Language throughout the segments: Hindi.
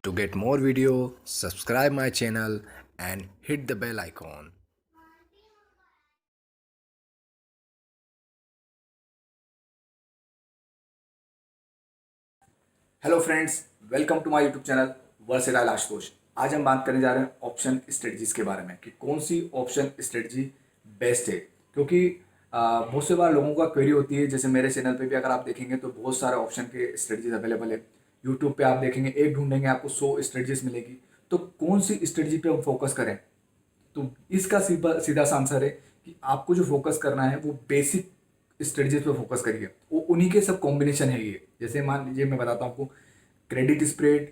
To get more video, subscribe my channel and hit the bell icon. Hello friends, welcome to my YouTube channel versatile Ashutosh. आज हम बात करने जा रहे हैं ऑप्शन स्ट्रेटजीज के बारे में कि कौन सी ऑप्शन स्ट्रेटजी बेस्ट है। क्योंकि बहुत से बार लोगों का क्वेरी होती है, जैसे मेरे चैनल पे भी अगर आप देखेंगे तो बहुत सारे ऑप्शन के स्ट्रेटजीज अवेलेबल है। यूट्यूब पे आप देखेंगे, एक ढूंढेंगे आपको 100 स्ट्रेटजीज मिलेगी। तो कौन सी स्ट्रेटजी पे हम फोकस करें? तो इसका सीधा सीधा सा आंसर है कि आपको जो फोकस करना है वो बेसिक स्ट्रेटजीज पे फोकस करिए। वो उन्हीं के सब कॉम्बिनेशन है ये। जैसे मान लीजिए मैं बताता हूँ आपको, credit spread,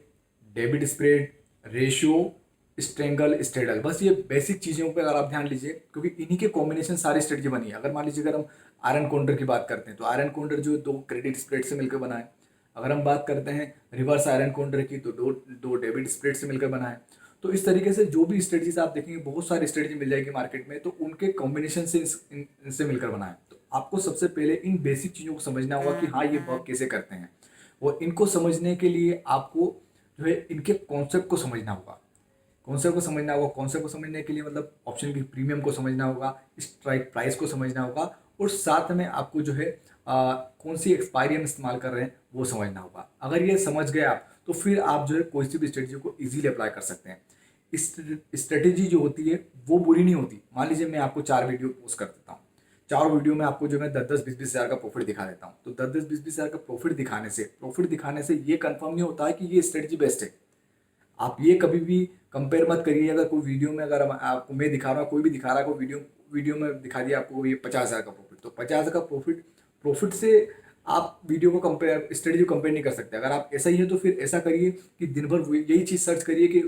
debit spread, ratio, strangle, straddle. बस ये बेसिक चीज़ों पे अगर आप ध्यान लीजिए, क्योंकि इन्हीं के कॉम्बिनेशन सारी स्ट्रेटजी बनी है। अगर मान लीजिए अगर हम आयरन काउंटर की बात करते हैं तो आयरन काउंटर जो दो क्रेडिट स्प्रेड से मिलकर बना है। अगर हम बात करते हैं रिवर्स आयरन काउंटर की तो दो दो डेबिट स्प्रेड से मिलकर बना है। तो इस तरीके से जो भी स्ट्रेटजीज आप देखेंगे, बहुत सारी स्ट्रेटजी मिल जाएगी मार्केट में, तो उनके कॉम्बिनेशन से इनसे मिलकर बना है। तो आपको सबसे पहले इन बेसिक चीज़ों को समझना होगा कि हाँ, ये वर्क कैसे करते हैं। और इनको समझने के लिए आपको जो है इनके कॉन्सेप्ट को समझना होगा। कॉन्सेप्ट को समझने के लिए मतलब ऑप्शन की प्रीमियम को समझना होगा, स्ट्राइक प्राइस को समझना होगा, और साथ में आपको जो है कौन सी एक्सपायरी हम इस्तेमाल कर रहे हैं वो समझना होगा। अगर ये समझ गए आप तो फिर आप जो है कोई सी भी स्ट्रेटजी को इजीली अप्लाई कर सकते हैं। स्ट्रेटेजी जो होती है वो बुरी नहीं होती। मान लीजिए मैं आपको 4 वीडियो पोस्ट कर देता हूँ, 4 वीडियो में आपको जो मैं 10-10, 20-20 हज़ार का प्रॉफिट दिखा देता हूँ। तो 10-10, 20-20 हज़ार का प्रॉफिट दिखाने से ये कंफर्म नहीं होता है कि ये स्ट्रेटजी बेस्ट है। आप ये कभी भी कंपेयर मत करिए। अगर कोई वीडियो में, अगर आपको मैं दिखा रहा हूँ, कोई भी दिखा रहा है, कोई वीडियो वीडियो में दिखा दिया आपको ये 50 हज़ार का प्रॉफिट, तो 50 हज़ार का प्रॉफिट प्रॉफिट से आप वीडियो को कंपेयर, स्ट्रेटजी को कंपेयर नहीं कर सकते। अगर आप ऐसा ही है तो फिर ऐसा करिए कि दिन भर यही चीज़ सर्च करिए, कि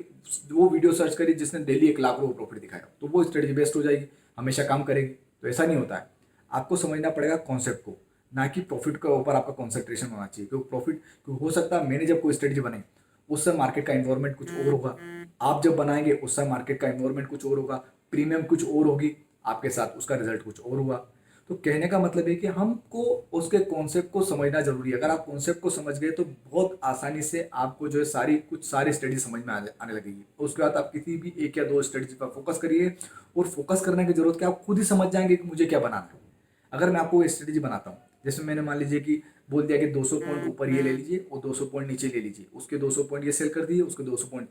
वो वीडियो सर्च करिए जिसने डेली 1 लाख रुपये प्रॉफिट दिखाया, तो वो स्ट्रेटजी बेस्ट हो जाएगी, हमेशा काम करेगी। तो ऐसा नहीं होता है। आपको समझना पड़ेगा कॉन्सेप्ट को, ना कि प्रॉफिट के ऊपर आपका कॉन्सेंट्रेशन होना चाहिए। क्योंकि प्रॉफिट, हो सकता है मैंने जब कोई स्ट्रेटजी बनाई उस समय मार्केट का इन्वायरमेंट कुछ और होगा, आप जब बनाएंगे उस समय मार्केट का इन्वायरमेंट कुछ और होगा, प्रीमियम कुछ और होगी आपके साथ, उसका रिजल्ट कुछ और हुआ। तो कहने का मतलब है कि हमको उसके कॉन्सेप्ट को समझना जरूरी है। अगर आप कॉन्सेप्ट को समझ गए तो बहुत आसानी से आपको जो है सारी स्टडी समझ में आने लगेगी। उसके बाद आप किसी भी 1 या 2 स्टडीज पर फोकस करिए, और फोकस करने की जरूरत क्या, आप खुद ही समझ जाएंगे कि मुझे क्या बनाना है। अगर मैं आपको स्ट्रेटेजी बनाता हूँ, जैसे मैंने मान लीजिए कि बोल दिया कि 200 पॉइंट ऊपर ये ले लीजिए और 200 पॉइंट नीचे ले लीजिए, उसके 200 पॉइंट ये सेल कर दिए, उसके 200 पॉइंट।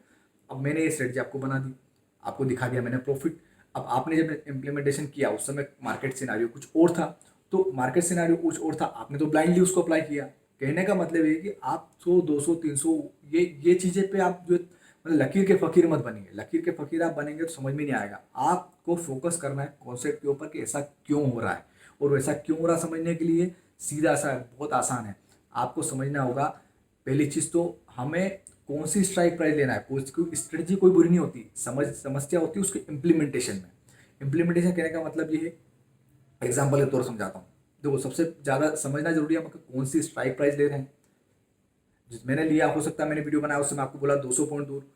अब मैंने ये स्ट्रेटेजी आपको बना दी, आपको दिखा दिया मैंने प्रॉफिट। अब आपने जब इम्प्लीमेंटेशन किया उस समय मार्केट सिनारियो कुछ और था, तो मार्केट सिनारियो कुछ और था, आपने तो ब्लाइंडली उसको अप्लाई किया। कहने का मतलब है कि आप 100, 200, 300 ये चीज़ें पे आप जो मतलब लकीर के फकीर मत बनिए। लकीर के फकीर आप बनेंगे तो समझ में नहीं आएगा। आपको फोकस करना है कॉन्सेप्ट के ऊपर कि ऐसा क्यों हो रहा है, और वैसा क्यों हो रहा समझने के लिए सीधा सा बहुत आसान है। आपको समझना होगा पहली चीज़ तो हमें कौन सी स्ट्राइक प्राइस लेना है। कोई स्ट्रेटजी कोई बुरी नहीं होती, समस्या होती है उसके इम्प्लीमेंटेशन में। इम्प्लीमेंटेशन कहने का मतलब ये है, एग्जाम्पल के तौर पर समझाता हूँ। देखो, सबसे ज़्यादा समझना जरूरी है हमको कौन सी स्ट्राइक प्राइस ले रहे हैं। जिस मैंने लिया, हो सकता है मैंने वीडियो बनाया उससे मैं आपको बोला 200 पॉइंट दूर,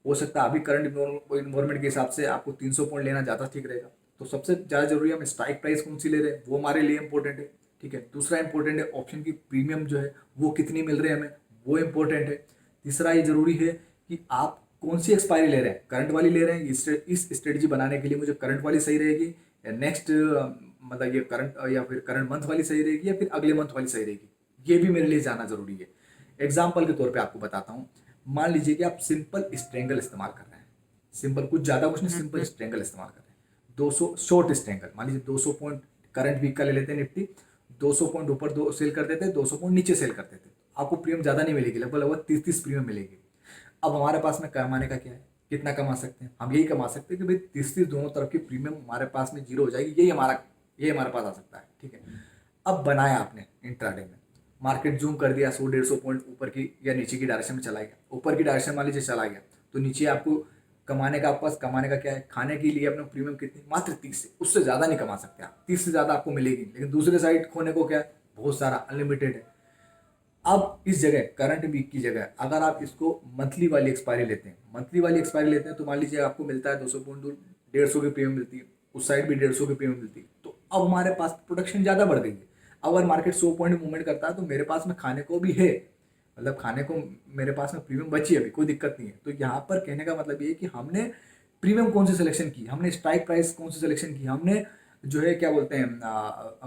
हो सकता है अभी करंट इन्वायरमेंट के हिसाब से आपको 300 पॉइंट लेना ज़्यादा ठीक रहेगा। तो सबसे ज़्यादा जरूरी है हम स्ट्राइक प्राइस कौन सी ले रहे हैं, वो हमारे लिए इंपॉर्टेंट है। ठीक है, दूसरा इंपॉर्टेंट है ऑप्शन की प्रीमियम जो है वो कितनी मिल रही है हमें, वो इंपॉर्टेंट है। तीसरा ये जरूरी है कि आप कौन सी एक्सपायरी ले रहे हैं, करंट वाली ले रहे हैं। इस स्ट्रेटजी बनाने के लिए मुझे करंट वाली सही रहेगी, या नेक्स्ट मतलब ये करंट या फिर करंट मंथ वाली सही रहेगी, या फिर अगले मंथ वाली सही रहेगी, ये भी मेरे लिए जानना जरूरी है। एग्जाम्पल के तौर पे आपको बताता हूँ। मान लीजिए कि आप सिंपल स्ट्रेंगल इस्तेमाल कर रहे हैं, सिंपल, कुछ ज़्यादा कुछ नहीं, सिंपल स्ट्रेंगल इस्तेमाल कर रहे हैं। 200 शॉर्ट स्ट्रेंगल, मान लीजिए 200 पॉइंट करंट वीक का ले लेते हैं निफ्टी, 200 पॉइंट ऊपर दो सेल कर देते हैं, 200 पॉइंट नीचे सेल कर देते हैं। आपको प्रीमियम ज़्यादा नहीं मिलेगी, लगभग लगभग 30-30 प्रीमियम मिलेगी। अब हमारे पास में कमाने का क्या है, कितना कमा सकते हैं हम? यही कमा सकते हैं कि भाई 30-30 दोनों तरफ की प्रीमियम हमारे पास में जीरो हो जाएगी। यही हमारे पास आ सकता है। ठीक है, अब बनाया आपने इंट्राडे में, मार्केट जूम कर दिया, 100-150 पॉइंट ऊपर की या नीचे की डायरेक्शन में चला गया। ऊपर की डायरेक्शन मान लीजिए चला गया, तो नीचे आपको कमाने का क्या है, खाने के लिए अपना प्रीमियम कितनी, मात्र 30 से, उससे ज़्यादा नहीं कमा सकते आप। 30 से ज़्यादा आपको मिलेगी, लेकिन दूसरे साइड खोने को क्या है, बहुत सारा अनलिमिटेड है। अब इस जगह करंट वीक की जगह अगर आप इसको मंथली वाली एक्सपायरी लेते हैं, तो मान लीजिए आपको मिलता है 200 पॉइंट दूर 150 की प्रीमियम मिलती है, उस साइड भी 150 की प्रीमियम मिलती है। तो अब हमारे पास प्रोडक्शन ज़्यादा बढ़ गई है। अगर मार्केट 100 पॉइंट मूवमेंट करता है तो मेरे पास में खाने को भी है, मतलब खाने को मेरे पास में प्रीमियम बची है अभी, कोई दिक्कत नहीं है। तो यहाँ पर कहने का मतलब ये है कि हमने प्रीमियम कौन सी सिलेक्शन की, हमने स्ट्राइक प्राइस कौन सी सिलेक्शन की, हमने जो है क्या बोलते हैं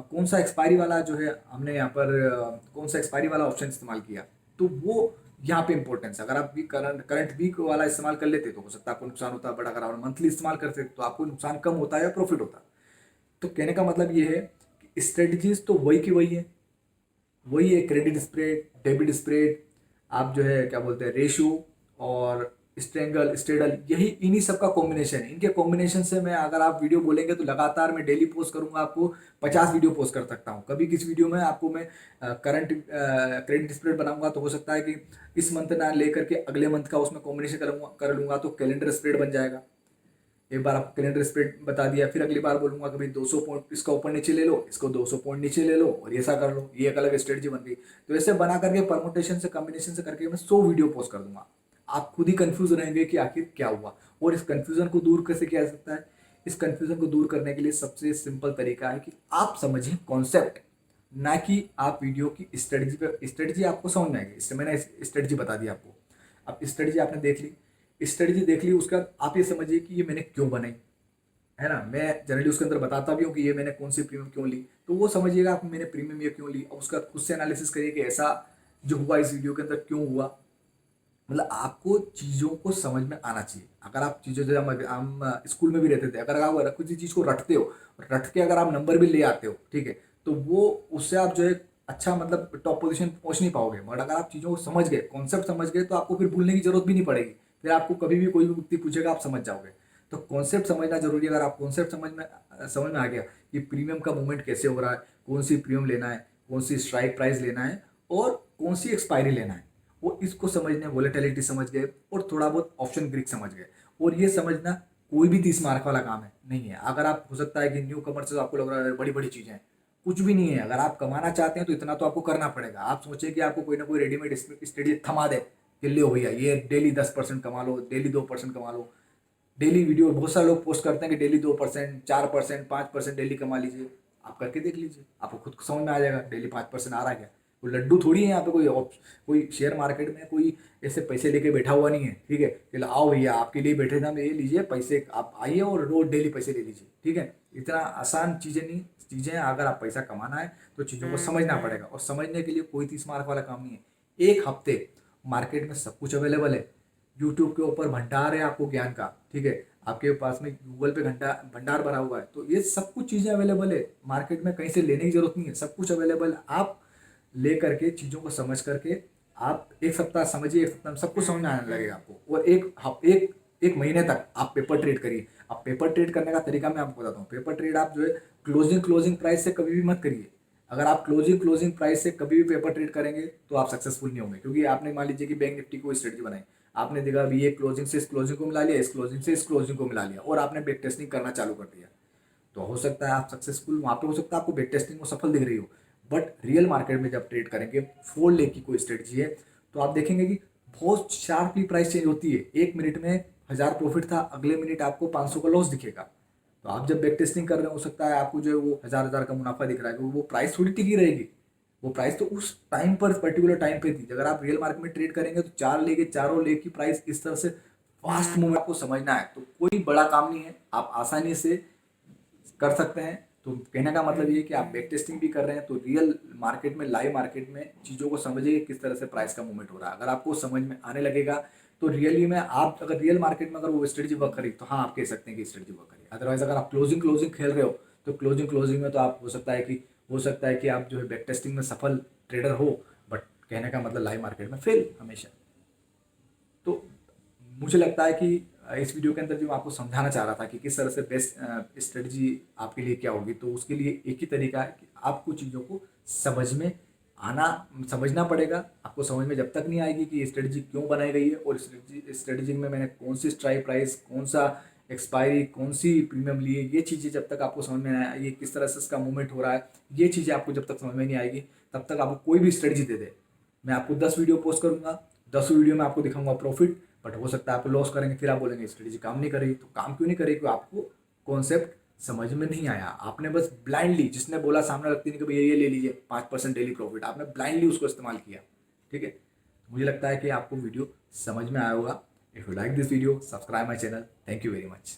कौन सा एक्सपायरी वाला जो है हमने यहाँ पर कौन सा एक्सपायरी वाला ऑप्शन इस्तेमाल किया। तो वो यहाँ पे इंपॉर्टेंस है। अगर आप वीक करंट वीक वाला इस्तेमाल कर लेते तो हो सकता है आपको नुकसान होता है, बट अगर आप मंथली इस्तेमाल करते तो आपको नुकसान कम होता है या प्रॉफिट होता है। तो कहने का मतलब ये है कि स्ट्रेटजीज तो वही की वही है, वही है क्रेडिट स्प्रेड, डेबिट स्प्रेड, आप जो है क्या बोलते हैं रेशियो और स्ट्रेंगल स्ट्रेडल, यही इन्हीं सब का कॉम्बिनेशन है। इनके कॉम्बिनेशन से मैं अगर आप वीडियो बोलेंगे तो लगातार मैं डेली पोस्ट करूंगा, आपको 50 वीडियो पोस्ट कर सकता हूँ। कभी किस वीडियो में आपको मैं करंट क्रेडिट स्प्रेड बनाऊंगा तो हो सकता है कि इस मंथ ना लेकर के अगले मंथ का उसमें कॉम्बिनेशन कर लूंगा तो कैलेंडर स्प्रेड बन जाएगा। एक बार आपको कैलेंडर स्प्रेड बता दिया, फिर अगली बार बोलूंगा कि भाई 200 पॉइंट इसका ऊपर नीचे ले लो, इसको 200 पॉइंट नीचे ले लो और ऐसा कर लो, ये एक अलग स्ट्रेटजी बन गई। तो ऐसे बना करके परमुटेशन से कॉम्बिनेशन से करके मैं 100 वीडियो पोस्ट कर दूंगा। आप खुद ही कंफ्यूज रहेंगे कि आखिर क्या हुआ। और इस कंफ्यूजन को दूर कैसे किया जा सकता है? इस कंफ्यूजन को दूर करने के लिए सबसे सिंपल तरीका है कि आप समझिए कॉन्सेप्ट, ना कि आप वीडियो की स्ट्रेटजी पे। स्ट्रेटजी आपको समझ में आएगी, इससे मैंने स्ट्रेटजी बता दी आपको। अब स्ट्रेटजी आपने देख ली, स्ट्रेटजी देख ली, उसका आप ये समझिए कि ये मैंने क्यों बनाई, है ना। मैं जनरली उसके अंदर बताता भी हूँ कि ये मैंने कौन सी प्रीमियम क्यों ली, तो वो समझिएगा आप मैंने प्रीमियम ये क्यों ली, और उसका खुद से एनालिसिस करिए कि ऐसा जो हुआ इस वीडियो के अंदर क्यों हुआ। मतलब आपको चीज़ों को समझ में आना चाहिए। अगर आप चीज़ों जैसे हम स्कूल में भी रहते थे, अगर आप किसी चीज़ को रटते हो, रट के अगर आप नंबर भी ले आते हो, ठीक है, तो वो उससे आप जो है अच्छा मतलब टॉप पोजीशन पहुंच नहीं पाओगे। मगर अगर आप चीज़ों को समझ गए, कॉन्सेप्ट समझ गए, तो आपको फिर भूलने की जरूरत भी नहीं पड़ेगी। फिर आपको कभी भी कोई भी व्यक्ति पूछेगा आप समझ जाओगे। तो कॉन्सेप्ट समझना जरूरी है। अगर आप कॉन्सेप्ट समझ में आ गया कि प्रीमियम का मूवमेंट कैसे हो रहा है, कौन सी प्रीमियम लेना है, कौन सी स्ट्राइक प्राइस लेना है और कौन सी एक्सपायरी लेना है, वो इसको समझने वोलेटिलिटी समझ गए और थोड़ा बहुत ऑप्शन ग्रीक समझ गए। और ये समझना कोई भी 30 मार्क वाला काम है नहीं है। अगर आप हो सकता है कि न्यू कमर से आपको लग रहा है बड़ी बड़ी चीज़ें हैं, कुछ भी नहीं है। अगर आप कमाना चाहते हैं तो इतना तो आपको करना पड़ेगा। आप सोचे कि आपको कोई ना कोई रेडीमेड स्टडी थमा दे कि लो भैया ये डेली 10% कमा लो, डेली 2% कमा लो। डेली वीडियो बहुत सारे लोग पोस्ट करते हैं कि डेली 2%, 4%, 5% डेली कमा लीजिए। आप करके देख लीजिए, आपको खुद को समझ में आ जाएगा डेली 5% आ रहा है क्या। कोई लड्डू थोड़ी है यहाँ पे, कोई शेयर मार्केट में कोई ऐसे पैसे लेके बैठा हुआ नहीं है, ठीक है, कि आओ भैया आपके लिए बैठे थे हम, ये लीजिए पैसे, आप आइए और रोज डेली पैसे ले लीजिए, ठीक है। इतना आसान चीज़ें नहीं, चीज़ें अगर आप पैसा कमाना है तो चीज़ों को समझना पड़ेगा। और समझने के लिए कोई 30 मार्क वाला काम नहीं है। एक हफ्ते मार्केट में सब कुछ अवेलेबल है। यूट्यूब के ऊपर भंडार है आपको ज्ञान का, ठीक है। आपके पास में गूगल पे घंटा भंडार भरा हुआ है। तो ये सब कुछ चीज़ें अवेलेबल है मार्केट में, कहीं से लेने की जरूरत नहीं है, सब कुछ अवेलेबल है। आप ले करके चीज़ों को समझ करके आप एक सप्ताह समझिए, एक सप्ताह में सब कुछ समझ में आने लगेगा आपको। और एक महीने तक आप पेपर ट्रेड करिए। अब पेपर ट्रेड करने का तरीका मैं आपको बताता हूँ। पेपर ट्रेड आप जो है क्लोजिंग प्राइस से कभी भी मत करिए। अगर आप क्लोजिंग प्राइस से कभी भी पेपर ट्रेड करेंगे तो आप सक्सेसफुल नहीं होंगे। क्योंकि आपने मान लीजिए कि बैंक निफ्टी को स्ट्रेटजी बनाई, आपने देखा अभी ये क्लोजिंग से इस क्लोजिंग को मिला लिया, इस क्लोजिंग से इस क्लोजिंग को मिला लिया, और आपने बैक टेस्टिंग करना चालू कर दिया, तो हो सकता है आप सक्सेसफुल वहाँ पे, हो सकता है आपको बैक टेस्टिंग में सफल दिख रही हो। बट रियल मार्केट में जब ट्रेड करेंगे, 4 लेग की कोई स्ट्रेटजी है, तो आप देखेंगे कि बहुत शार्पली प्राइस चेंज होती है। 1 मिनट में 1000 प्रॉफिट था, अगले मिनट आपको 500 का लॉस दिखेगा। तो आप जब बैक टेस्टिंग कर रहे हो सकता है आपको जो है वो हजार हजार का मुनाफा दिख रहा है, क्योंकि वो प्राइस थोड़ी टिकी रहेगी। वो प्राइस तो उस टाइम पर पर्टिकुलर टाइम पे थी। अगर आप रियल मार्केट में ट्रेड करेंगे तो 4 लेग चारों लेग की प्राइस इस तरह से फास्ट मूवमेंट आपको समझना है। तो कोई बड़ा काम नहीं है, आप आसानी से कर सकते हैं। तो कहने का मतलब ये है कि आप बैक टेस्टिंग भी कर रहे हैं तो रियल मार्केट में, लाइव मार्केट में चीज़ों को समझिए किस तरह से प्राइस का मूवमेंट हो रहा है। अगर आपको समझ में आने लगेगा तो रियली में आप अगर रियल मार्केट में अगर वो स्ट्रेटजी वर्क करी तो हाँ आप कह सकते हैं कि स्ट्रेटजी वर्क करी। अदरवाइज अगर आप क्लोजिंग खेल रहे हो तो क्लोजिंग में तो आप हो सकता है कि आप जो है बैक टेस्टिंग में सफल ट्रेडर हो, बट कहने का मतलब लाइव मार्केट में फेल हमेशा। तो मुझे लगता है कि इस वीडियो के अंदर जो मैं आपको समझाना चाह रहा था कि किस तरह से बेस्ट स्ट्रेटजी आपके लिए क्या होगी, तो उसके लिए एक ही तरीका है कि आपको चीज़ों को समझ में समझना पड़ेगा। आपको समझ में जब तक नहीं आएगी कि ये स्ट्रेटजी क्यों बनाई गई है और स्ट्रेटजी में मैंने कौन सी स्ट्राइक प्राइस, कौन सा एक्सपायरी, कौन सी प्रीमियम ली है, ये चीज़ें जब तक आपको समझ में नहीं आएगी, किस तरह से इसका मूवमेंट हो रहा है, ये चीज़ें आपको जब तक समझ में नहीं आएगी तब तक आपको कोई भी स्ट्रेटजी दे दे। मैं आपको 10 वीडियो पोस्ट करूंगा, 10 वीडियो में आपको दिखाऊंगा प्रॉफिट, बट हो सकता है आप लॉस करेंगे, फिर आप बोलेंगे स्ट्रेटजी काम नहीं करेगी। तो काम क्यों नहीं करेगी? क्योंकि आपको कॉन्सेप्ट समझ में नहीं आया। आपने बस ब्लाइंडली, जिसने बोला सामने व्यक्ति ने कि भैया ये ले लीजिए 5% डेली प्रॉफिट, आपने ब्लाइंडली उसको इस्तेमाल किया, ठीक है। मुझे लगता है कि आपको वीडियो समझ में आया होगा। If you like this video, subscribe my channel. Thank you very much.